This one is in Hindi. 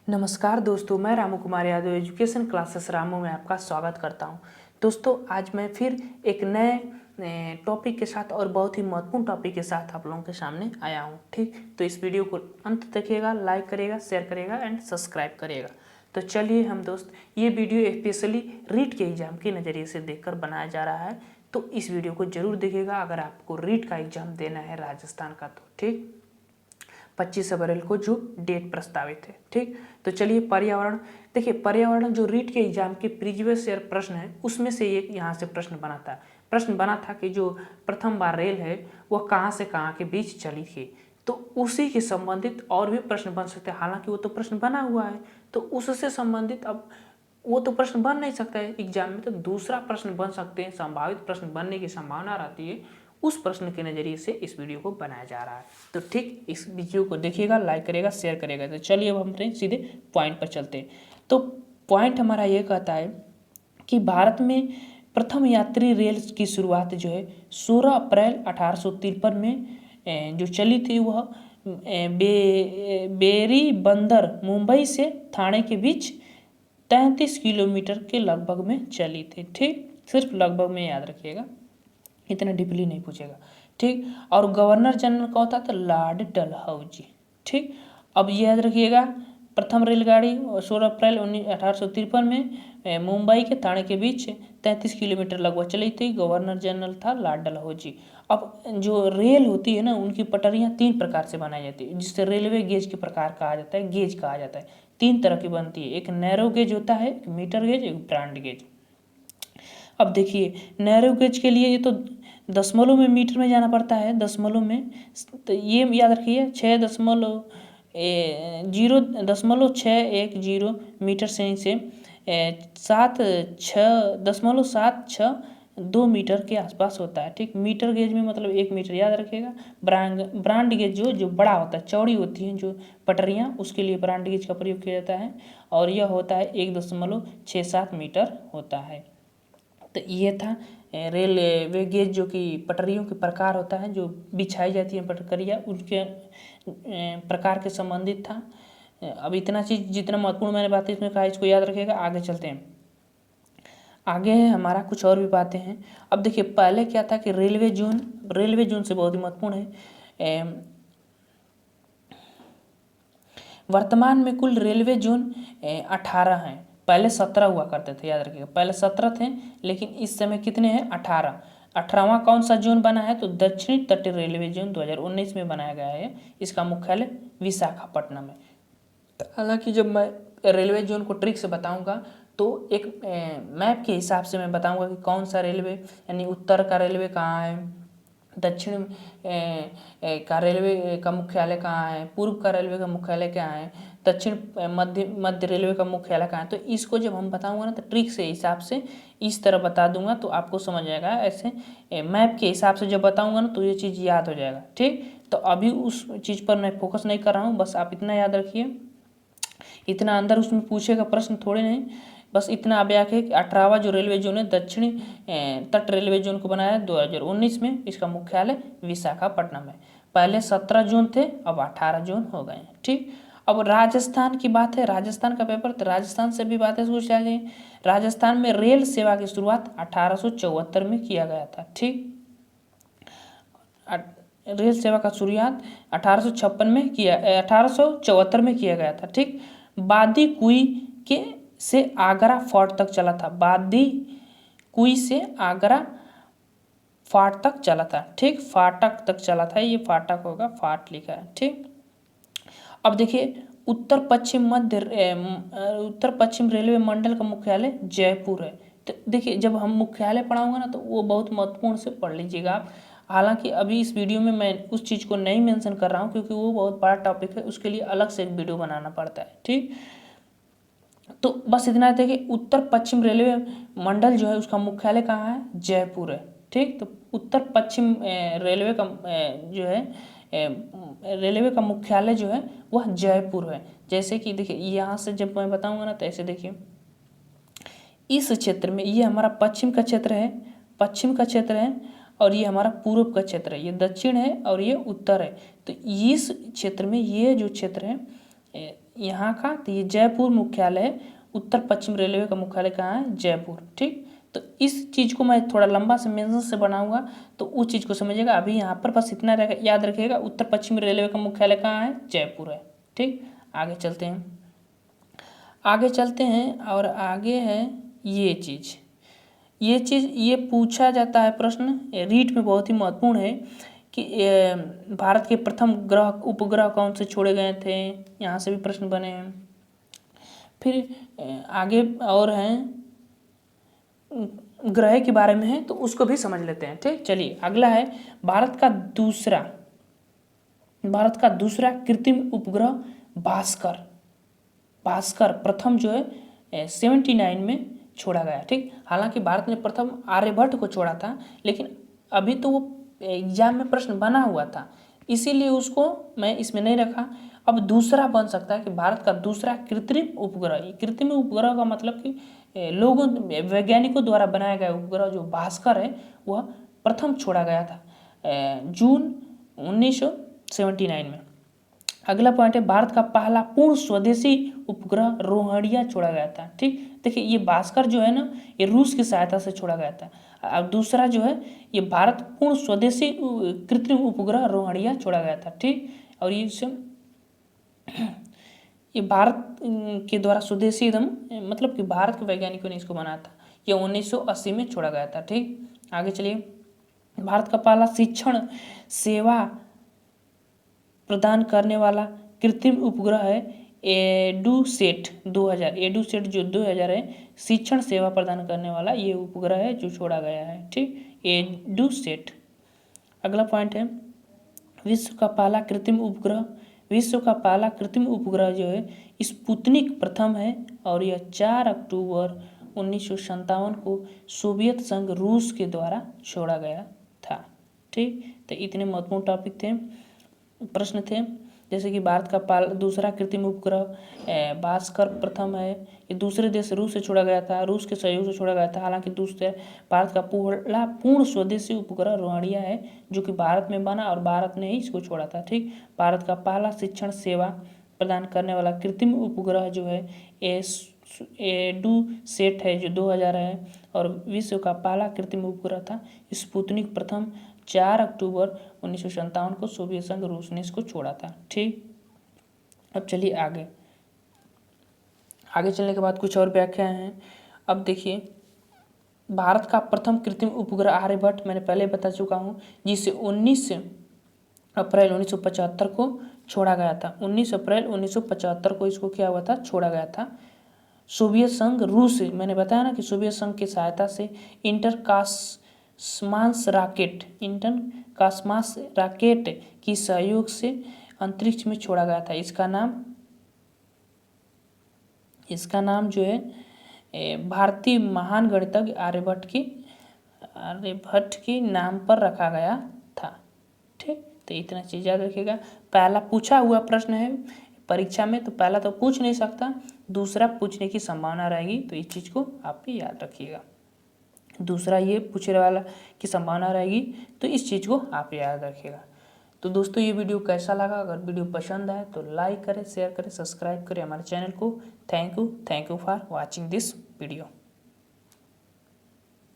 नमस्कार दोस्तों, मैं रामू कुमार यादव एजुकेशन क्लासेस रामू में आपका स्वागत करता हूं। दोस्तों, आज मैं फिर एक नए टॉपिक के साथ और बहुत ही महत्वपूर्ण टॉपिक के साथ आप लोगों के सामने आया हूं। ठीक, तो इस वीडियो को अंत तक देखिएगा, लाइक करिएगा, शेयर करिएगा एंड सब्सक्राइब करिएगा। तो चलिए हम दोस्त, ये वीडियो स्पेशली रीट के एग्जाम के नज़रिए से देखकर बनाया जा रहा है, तो इस वीडियो को जरूर देखिएगा अगर आपको रीट का एग्जाम देना है राजस्थान का। तो ठीक, 25 अप्रैल को जो डेट प्रस्तावित है। ठीक, तो चलिए पर्यावरण देखिए। पर्यावरण जो रीट के एग्जाम के प्रीवियस ईयर प्रश्न है उसमें से एक यहाँ से प्रश्न बना था कि जो प्रथम बार रेल है वह कहाँ से कहाँ के बीच चली थी। तो उसी के संबंधित और भी प्रश्न बन सकते हैं, हालांकि वो तो प्रश्न बना हुआ है तो उससे संबंधित अब वो तो प्रश्न बन नहीं सकता है एग्जाम में, तो दूसरा प्रश्न बन सकते हैं, संभावित प्रश्न बनने की संभावना रहती है। उस प्रश्न के नज़रिए से इस वीडियो को बनाया जा रहा है। तो ठीक, इस वीडियो को देखिएगा, लाइक करिएगा, शेयर करिएगा। तो चलिए अब हम सीधे पॉइंट पर चलते हैं। तो पॉइंट हमारा ये कहता है कि भारत में प्रथम यात्री रेल की शुरुआत जो है 16 अप्रैल 1853 में जो चली थी वह बेरी बंदर मुंबई से ठाणे के बीच 33 किलोमीटर के लगभग में चली थी। ठीक, सिर्फ लगभग में याद रखिएगा, इतना डीपली नहीं पूछेगा। ठीक, और गवर्नर जनरल कौन था? तो लॉर्ड डलहौजी। ठीक, अब याद रखिएगा प्रथम रेलगाड़ी 16 अप्रैल 1853 में मुंबई के ठाणे के बीच 33 किलोमीटर लगभग चली थी। गवर्नर जनरल था लॉर्ड डलहौजी। अब जो रेल होती है ना, उनकी पटरियाँ 3 प्रकार से बनाई जाती है, जिससे रेलवे गेज के प्रकार कहा जाता है, गेज कहा जाता है। 3 तरह की बनती है, एक नैरो गेज होता है, एक मीटर गेज, एक ब्रॉड गेज। अब देखिए, नैरो गेज के लिए ये तो दशमलव में मीटर में जाना पड़ता है, दशमलव में। तो ये याद रखिए 6.0.610 मीटर से 7.6 मीटर के आसपास होता है। ठीक, मीटर गेज में मतलब 1 मीटर याद रखिएगा। ब्रांड गेज जो बड़ा होता है, चौड़ी होती है जो पटरियाँ, उसके लिए ब्रांड गेज का प्रयोग किया जाता है और यह होता है 1.67 मीटर होता है। तो ये था रेलवे गेज, जो कि पटरियों के प्रकार होता है, जो बिछाई जाती है पटरियाँ, उनके प्रकार के संबंधित था। अब इतना चीज़ जितना महत्वपूर्ण मैंने बातें इसमें कहा, इसको याद रखिएगा। आगे चलते हैं, आगे है हमारा कुछ और भी बातें हैं। अब देखिए, पहले क्या था कि रेलवे जोन से बहुत ही महत्वपूर्ण है। वर्तमान में कुल रेलवे जोन 18 हैं। पहले 17 हुआ करते थे, याद रखिएगा, पहले 17 थे, लेकिन इस समय कितने हैं? 18। 18वां कौन सा जोन बना है? तो दक्षिणी तटीय रेलवे जोन 2019 में बनाया गया है। इसका मुख्यालय विशाखापट्टनम है। हालांकि जब मैं रेलवे जोन को ट्रिक से बताऊंगा तो एक मैप के हिसाब से मैं बताऊंगा कि कौन सा रेलवे, यानी उत्तर का रेलवे कहाँ है, दक्षिण का रेलवे का मुख्यालय कहाँ है, पूर्व का रेलवे का मुख्यालय कहाँ है, दक्षिण मध्य रेलवे का मुख्यालय कहाँ है। तो इसको जब हम बताऊंगा ना, तो ट्रिक से हिसाब से इस तरह बता दूंगा तो आपको समझ आएगा। ऐसे मैप के हिसाब से जब बताऊंगा ना तो ये चीज़ याद हो जाएगा। ठीक, तो अभी उस चीज़ पर मैं फोकस नहीं कर रहा हूँ, बस आप इतना याद रखिए। इतना अंदर उसमें पूछेगा प्रश्न थोड़े नहीं, बस इतना आप याद है कि 18वां जो रेलवे जोन है दक्षिणी तट रेलवे जोन को बनाया 2019 में। इसका मुख्यालय विशाखापट्टनम है। पहले 17 जोन थे, अब 18 जोन हो गए हैं। ठीक, अब राजस्थान की बात है, राजस्थान का पेपर, तो राजस्थान से भी बातें पूछ आ गई। राजस्थान में रेल सेवा की शुरुआत 1874 में किया गया था। ठीक, रेल सेवा का शुरुआत 1874 में किया गया था। ठीक, बादी कुई के से आगरा फोर्ट तक चला था। बादी कुई से आगरा फाट तक चला था। ठीक, फाटक तक चला था, ये फाटक होगा, फाट लिखा है। ठीक, अब देखिए, उत्तर पश्चिम रेलवे मंडल का मुख्यालय जयपुर है। तो देखिए, जब हम मुख्यालय पढ़ाऊंगा ना तो वो बहुत महत्वपूर्ण से पढ़ लीजिएगा आप। हालांकि अभी इस वीडियो में मैं उस चीज़ को नहीं मेंशन कर रहा हूँ क्योंकि वो बहुत बड़ा टॉपिक है, उसके लिए अलग से एक वीडियो बनाना पड़ता है। ठीक, तो बस इतना था कि उत्तर पश्चिम रेलवे मंडल जो है उसका मुख्यालय कहाँ है? जयपुर है। ठीक, तो उत्तर पश्चिम रेलवे का जो है रेलवे का मुख्यालय जो है वह जयपुर है। जैसे कि देखिए, यहाँ से जब मैं बताऊँगा ना तो ऐसे देखिए, इस क्षेत्र में ये हमारा पश्चिम का क्षेत्र है, और ये हमारा पूर्व का क्षेत्र है, ये दक्षिण है और ये उत्तर है। तो इस क्षेत्र में ये जो क्षेत्र है यहाँ का, तो ये जयपुर मुख्यालय है। उत्तर पश्चिम रेलवे का मुख्यालय कहाँ है? जयपुर। ठीक, तो इस चीज़ को मैं थोड़ा लंबा से मेंशन से बनाऊंगा तो उस चीज़ को समझिएगा। अभी यहाँ पर बस इतना याद रखिएगा, उत्तर पश्चिम रेलवे का मुख्यालय कहाँ है? जयपुर है। ठीक, आगे चलते हैं, आगे चलते हैं और आगे है ये चीज़, ये पूछा जाता है प्रश्न, रीट में बहुत ही महत्वपूर्ण है कि भारत के प्रथम उपग्रह कौन से छोड़े गए थे, यहाँ से भी प्रश्न बने हैं। फिर आगे और हैं ग्रह के बारे में है तो उसको भी समझ लेते हैं। ठीक, चलिए अगला है भारत का दूसरा कृत्रिम उपग्रह भास्कर। भास्कर प्रथम जो है 79 में छोड़ा गया। ठीक, हालांकि भारत ने प्रथम आर्यभट्ट को छोड़ा था, लेकिन अभी तो वो एग्जाम में प्रश्न बना हुआ था, इसीलिए उसको मैं इसमें नहीं रखा। अब दूसरा बन सकता है कि भारत का दूसरा कृत्रिम उपग्रह। कृत्रिम उपग्रह का मतलब कि लोगों वैज्ञानिकों द्वारा बनाया गया उपग्रह जो भास्कर है वह प्रथम छोड़ा गया था जून 1979 में। अगला पॉइंट है भारत का पहला पूर्ण स्वदेशी उपग्रह रोहणिया छोड़ा गया था। ठीक, देखिए ये भास्कर जो है ना, ये रूस की सहायता से छोड़ा गया था। और दूसरा जो है ये भारत पूर्ण स्वदेशी कृत्रिम उपग्रह रोहणिया छोड़ा गया था। ठीक, और ये भारत के द्वारा स्वदेशी एकदम, मतलब कि भारत के वैज्ञानिकों ने इसको बनाया था। ये 1980 में छोड़ा गया था। ठीक, आगे चलिए, भारत का पहला शिक्षण सेवा प्रदान करने वाला कृत्रिम उपग्रह है एडुसेट 2000। एडुसेट जो 2000 है, शिक्षण सेवा प्रदान करने वाला ये उपग्रह है जो छोड़ा गया है। ठीक, एडुसेट। अगला पॉइंट है विश्व का पहला कृत्रिम उपग्रह जो है स्पुतनिक प्रथम है और यह 4 अक्टूबर 1957 को सोवियत संघ रूस के द्वारा छोड़ा गया था। ठीक, तो इतने महत्वपूर्ण टॉपिक थे, प्रश्न थे, जैसे कि भारत का दूसरा कृत्रिम उपग्रह भास्कर प्रथम है, ये दूसरे देश रूस से छोड़ा गया था, रूस के सहयोग से छोड़ा गया था। हालांकि दूसरे भारत का पहला पूर्ण स्वदेशी उपग्रह रोहणिया है जो कि भारत में बना और भारत ने ही इसको छोड़ा था। ठीक, भारत का पहला शिक्षण सेवा प्रदान करने वाला कृत्रिम उपग्रह जो है एडुसेट है जो 2000 है, और विश्व का पहला कृत्रिम उपग्रह था स्पुतनिक प्रथम 4 अक्टूबर 1957 को सोवियत संघ रूस ने इसको छोड़ा था। ठीक, अब चलिए आगे चलने के बाद कुछ और व्याख्या हैं। अब देखिए, भारत का प्रथम कृत्रिम उपग्रह आर्यभट्ट मैंने पहले बता चुका हूँ, जिसे 19 अप्रैल 1975 को छोड़ा गया था। 19 अप्रैल 1975 को इसको क्या हुआ था? छोड़ा गया था। सोवियत संघ रूस, मैंने बताया ना कि सोवियत संघ की सहायता से इंटरकास्मास रॉकेट की सहयोग से अंतरिक्ष में छोड़ा गया था। इसका नाम जो है भारतीय महान गणितज्ञ आर्यभट्ट के नाम पर रखा गया था। ठीक, तो इतना चीज़ याद रखिएगा। पहला पूछा हुआ प्रश्न है परीक्षा में, तो पहला तो पूछ नहीं सकता, दूसरा पूछने की संभावना रहेगी, तो इस चीज़ को आप भी याद रखिएगा। दूसरा ये पूछने वाला की संभावना रहेगी, तो इस चीज़ को आप याद रखिएगा। तो दोस्तों ये वीडियो कैसा लगा? अगर वीडियो पसंद आए तो लाइक करें, शेयर करें, सब्सक्राइब करें हमारे चैनल को। Thank you for watching this video.